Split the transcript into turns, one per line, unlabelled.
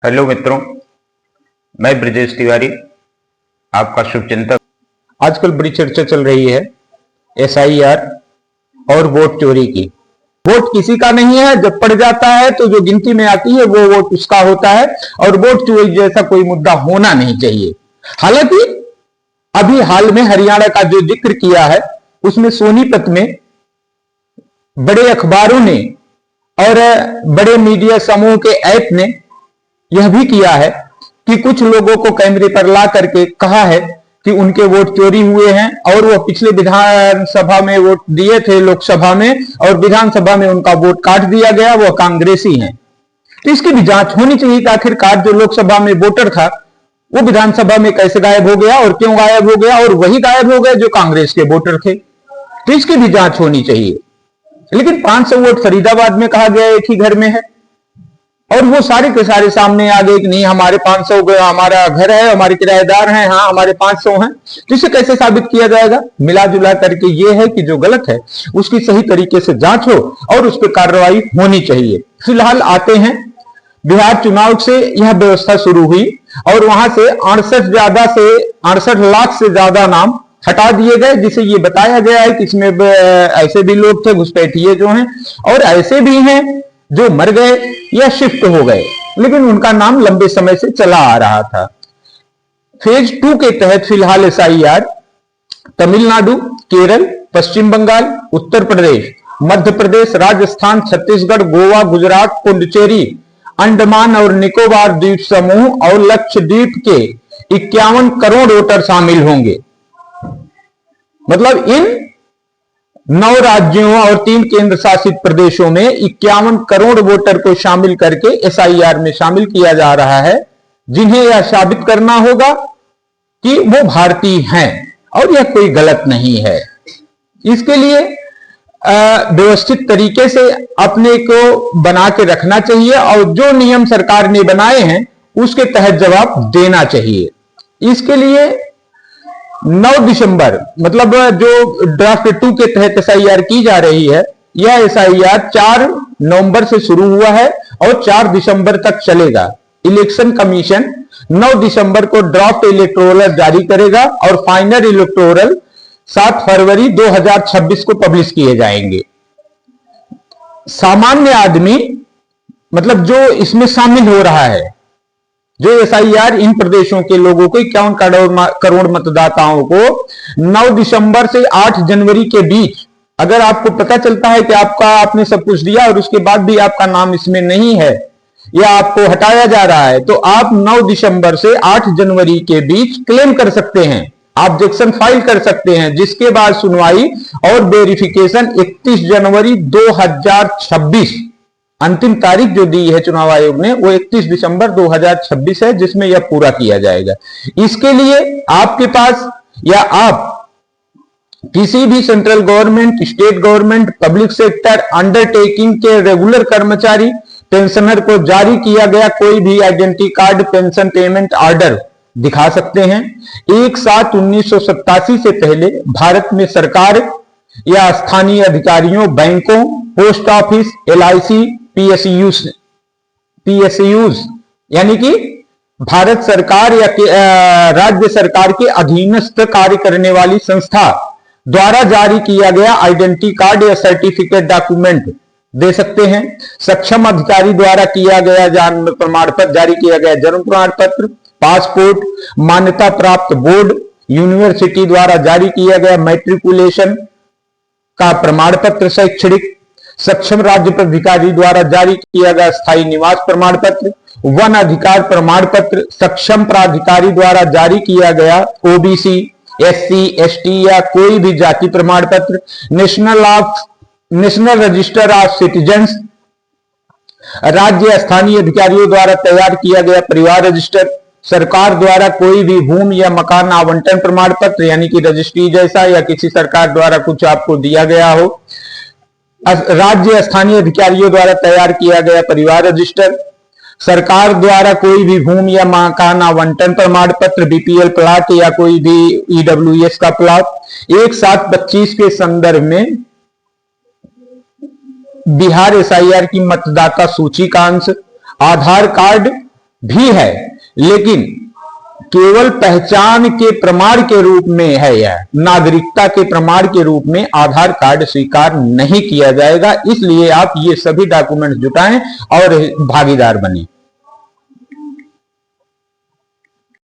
Hello मित्रों, मैं ब्रजेश तिवारी, आपका शुभचिंतक। आजकल बड़ी चर्चा चल रही है एसआईआर और वोट चोरी की। वोट किसी का नहीं है, जब पड़ जाता है तो जो गिनती में आती है वो वोट उसका होता है और वोट चोरी जैसा कोई मुद्दा होना नहीं चाहिए। हालांकि अभी हाल में हरियाणा का जो जिक्र किया है उसमें सोनीपत में बड़े अखबारों ने और बड़े मीडिया समूह के ऐप ने यह भी किया है कि कुछ लोगों को कैमरे पर ला करके कहा है कि उनके वोट चोरी हुए हैं और वो पिछले विधानसभा में वोट दिए थे लोकसभा में, और विधानसभा में उनका वोट काट दिया गया, वो कांग्रेसी हैं। तो इसकी भी जांच होनी चाहिए कि आखिरकार जो लोकसभा में वोटर था वो विधानसभा में कैसे गायब हो गया और क्यों गायब हो गया, और वही गायब हो गए जो कांग्रेस के वोटर थे। तो इसकी भी जांच होनी चाहिए। लेकिन 500 वोट फरीदाबाद में कहा गया एक ही घर में है और वो सारे के सारे सामने आ गए कि नहीं हमारे 500 हमारा घर है, हमारे किराएदार हैं, हाँ हमारे 500 हैं। तो इसे कैसे साबित किया जाएगा? मिला जुला करके ये है कि जो गलत है उसकी सही तरीके से जांच हो और उस पर कार्रवाई होनी चाहिए। फिलहाल आते हैं बिहार चुनाव से यह व्यवस्था शुरू हुई और वहां से 68 लाख से ज्यादा नाम हटा दिए गए, जिसे ये बताया गया है कि इसमें ऐसे भी लोग थे घुसपैठिए जो हैं और ऐसे भी हैं जो मर गए या शिफ्ट हो गए, लेकिन उनका नाम लंबे समय से चला आ रहा था। फेज 2 के तहत फिलहाल एसआईआर तमिलनाडु, केरल, पश्चिम बंगाल, उत्तर प्रदेश, मध्य प्रदेश, राजस्थान, छत्तीसगढ़, गोवा, गुजरात, पुडुचेरी, अंडमान और निकोबार द्वीप समूह और लक्षद्वीप के 51 करोड़ वोटर शामिल होंगे। मतलब इन 9 राज्यों और 3 केंद्र शासित प्रदेशों में 51 करोड़ वोटर को शामिल करके एसआईआर में शामिल किया जा रहा है, जिन्हें यह साबित करना होगा कि वो भारतीय हैं और यह कोई गलत नहीं है। इसके लिए व्यवस्थित तरीके से अपने को बना के रखना चाहिए और जो नियम सरकार ने बनाए हैं उसके तहत जवाब देना चाहिए। इसके लिए 9 दिसंबर मतलब जो ड्राफ्ट 2 के तहत एसआईआर की जा रही है, यह एसआईआर 4 नवंबर से शुरू हुआ है और 4 दिसंबर तक चलेगा। इलेक्शन कमीशन 9 दिसंबर को ड्राफ्ट इलेक्टोरल जारी करेगा और फाइनल इलेक्टोरल 7 फरवरी 2026 को पब्लिश किए जाएंगे। सामान्य आदमी मतलब जो इसमें शामिल हो रहा है, जो एसआईआर इन प्रदेशों के लोगों को 51 करोड़ मतदाताओं को 9 दिसंबर से 8 जनवरी के बीच अगर आपको पता चलता है कि आपने सब कुछ दिया और उसके बाद भी आपका नाम इसमें नहीं है या आपको हटाया जा रहा है, तो आप 9 दिसंबर से 8 जनवरी के बीच क्लेम कर सकते हैं, ऑब्जेक्शन फाइल कर सकते हैं, जिसके बाद सुनवाई और वेरिफिकेशन 31 जनवरी 2026 अंतिम तारीख जो दी है चुनाव आयोग ने वो 31 दिसंबर 2026 है, जिसमें यह पूरा किया जाएगा। इसके लिए आपके पास या आप किसी भी central government, state government, public sector undertaking के रेगुलर कर्मचारी, पेंशनर को जारी किया गया कोई भी identity card, pension payment order दिखा सकते हैं। 1/7/1987 से पहले भारत में सरकार या स्थानीय अधिकारियों, बैंकों, पोस्ट ऑफिस, एलआईसी, पीएसयूज यानी कि भारत सरकार या राज्य सरकार के अधीनस्थ कार्य करने वाली संस्था द्वारा जारी किया गया आइडेंटिटी कार्ड या सर्टिफिकेट डॉक्यूमेंट दे सकते हैं। सक्षम अधिकारी द्वारा किया गया जन्म प्रमाण पत्र, जारी किया गया जन्म प्रमाण पत्र, पासपोर्ट, मान्यता प्राप्त बोर्ड, यूनिवर्सिटी द्वारा जारी किया गया मैट्रिकुलेशन का प्रमाण पत्र, शैक्षणिक सक्षम राज्य प्राधिकारी द्वारा जारी किया गया स्थायी निवास प्रमाण पत्र, वन अधिकार प्रमाण पत्र, सक्षम प्राधिकारी द्वारा जारी किया गया ओबीसी, एससी, एसटी या कोई भी जाति प्रमाण पत्र, नेशनल रजिस्टर ऑफ सिटीजन्स, राज्य स्थानीय अधिकारियों द्वारा तैयार किया गया परिवार रजिस्टर, सरकार द्वारा कोई भी भूमि या मकान आवंटन प्रमाण पत्र यानी कि रजिस्ट्री जैसा या किसी सरकार द्वारा कुछ आपको दिया गया हो, राज्य स्थानीय अधिकारियों द्वारा तैयार किया गया परिवार रजिस्टर, सरकार द्वारा कोई भी भूमि या मकान आवंटन प्रमाण पत्र, बीपीएल प्लॉट या कोई भी ईडब्ल्यूएस का प्लॉट, 1/7/25 के संदर्भ में बिहार एसआईआर की मतदाता सूची का अंश, आधार कार्ड भी है, लेकिन केवल पहचान के प्रमाण के रूप में है। यह नागरिकता के प्रमाण के रूप में आधार कार्ड स्वीकार नहीं किया जाएगा। इसलिए आप ये सभी डॉक्यूमेंट्स जुटाएं और भागीदार बने।